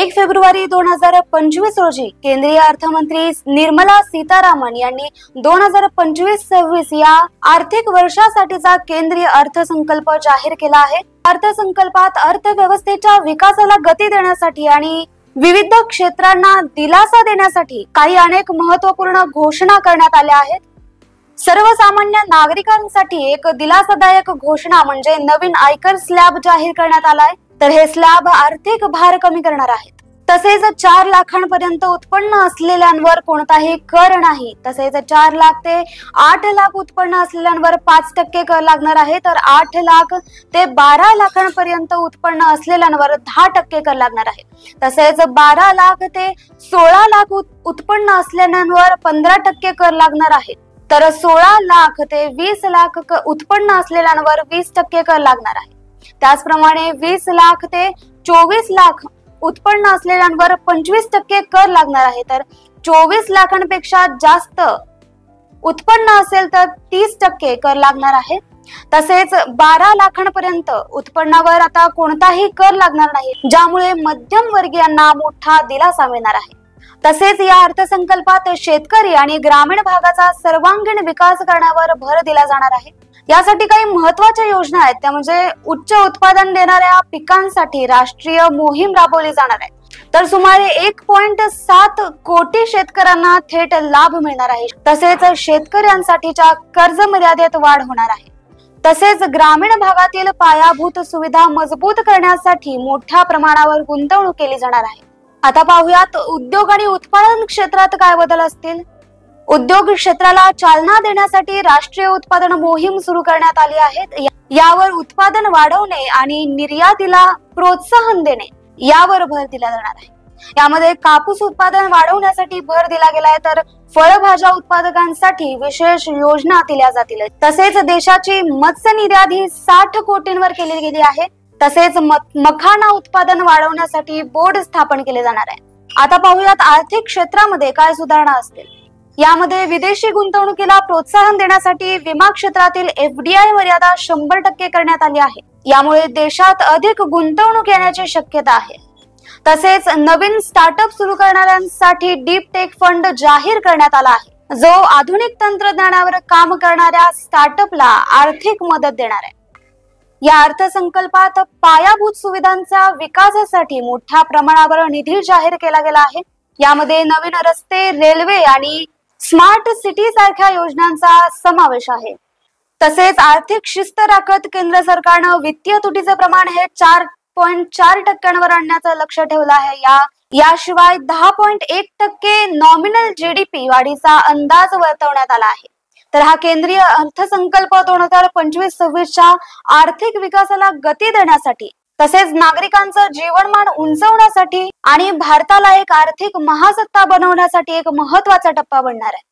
1 February 2025 रोजी केंद्रीय अर्थमंत्री निर्मला सीतारामन यांनी 2025-26 या आर्थिक वर्षासाठीचा केंद्रीय अर्थसंकल्प जाहीर केला आहे। अर्थसंकल्पात अर्थव्यवस्थेच्या विकासाला गती देण्यासाठी आणि विविध क्षेत्रांना दिलासा देण्यासाठी अनेक महत्त्वपूर्ण घोषणा करण्यात आल्या आहेत। सर्वसामान्य नागरिकांसाठी एक दिलासादायक घोषणा म्हणजे नवीन आयकर स्लॅब जाहीर करण्यात आलाय। तर हे स्लॅब आर्थिक भार कमी करणार आहेत। तसेच 4 लाखांपर्यंत उत्पन्न असलेल्यांवर कोणताही कर नाही। तसेच 4 लाख ते 8 लाख उत्पन्न असलेल्यांवर 5% कर लागणार आहे। तर 8 लाख ते 12 लाखांपर्यंत उत्पन्न असलेल्यांवर 10% कर लागणार आहे। तसेच 12 लाख ते 16 लाख उत्पन्न असलेल्यांवर 15% कर लागणार आहे। तर 16 लाख ते 20 लाख उत्पन्न असलेल्यांवर 20% कर लागणार आहे। त्याचप्रमाणे 20 लाख ते 24 लाख उत्पन्न असलेल्यांवर 25% कर लागणार आहे। तर 24 लाखांपेक्षा जास्त उत्पन्न असेल तर 30% कर लागणार आहे। तसेच 12 लाखांपर्यंत उत्पन्नावर आता कोणताही कर लागणार नाही, ज्यामुळे मध्यम वर्गीयांना मोठा दिलासा मिळणार आहे। तसेच या अर्थसंकल्पात शेतकरी आणि ग्रामीण भागाचा सर्वांगीण विकास करण्यावर भर दिला जाणार आहे। यासाठी काही महत्त्वाच्या योजना आहेत, त्या म्हणजे उच्च उत्पादन देणाऱ्या पिकांसाठी राष्ट्रीय मोहीम राबवली जाणार आहे। तर सुमारे 1.7 कोटी शेतकऱ्यांना थेट लाभ मिळणार आहे। तसेच शेतकऱ्यांसाठीच्या कर्ज मर्यादेत वाढ होणार आहे। तसेच ग्रामीण भागातील पायाभूत सुविधा मजबूत करण्यासाठी मोठ्या प्रमाणावर गुंतवणूक केली जाणार आहे। आता पाहूयात उद्योग आणि उत्पादन क्षेत्रात काय बदल असतील। उद्योग क्षेत्राला चालना देण्यासाठी राष्ट्रीय उत्पादन मोहीम सुरू करण्यात आली आहे। यावर उत्पादन वाढवणे आणि निर्यातीला प्रोत्साहन देणे यावर भर दिला जाणार आहे। यामध्ये कापूस उत्पादन वाढवण्यासाठी भर दिला गेला आहे, तर फळभाज्या उत्पादकांसाठी विशेष योजना दिल्या जातील। तसेच देशाची मत्स्य निर्यात ही 60 कोटींवर केली गेली आहे। तसेच मखाना उत्पादन वाढवण्यासाठी बोर्ड स्थापन केले जाणार आहे। आता पाहूयात आर्थिक क्षेत्रामध्ये काय सुधारणा असतील। यामध्ये विदेशी गुंतवणुकीला प्रोत्साहन देण्यासाठी विमा क्षेत्रातील FDI मर्यादा 100% करण्यात आली आहे। यामुळे देशात अधिक गुंतवणूक येण्याची शक्यता आहे। तसेच नवीन स्टार्टअप सुरू करणाऱ्यांसाठी डीप टेक फंड जाहीर करण्यात आला आहे, जो आधुनिक तंत्रज्ञानावर काम करणाऱ्या स्टार्टअपला आर्थिक मदत देणार आहे। या अर्थसंकल्पात पायाभूत सुविधांच्या विकासासाठी मोठ्या प्रमाणावर निधी जाहीर केला गेला आहे। यामध्ये नवीन रस्ते, रेल्वे आणि स्मार्ट सिटी सारख्या योजनांचा समावेश आहे। तसेच आर्थिक शिस्त राखत केंद्र सरकारनं वित्तीय तुटीचे प्रमाण हे 4.4% आणण्याचं लक्ष ठेवलं आहे। याशिवाय 10.1% नॉमिनल GDP वाढीचा अंदाज वर्तवण्यात आला आहे। तर हा केंद्रीय अर्थसंकल्प 2025-26च्या आर्थिक विकासाला गती देण्यासाठी, तसेच नागरिकांचं जीवनमान उंचावण्यासाठी आणि भारताला एक आर्थिक महासत्ता बनवण्यासाठी एक महत्त्वाचा टप्पा बनणार आहे।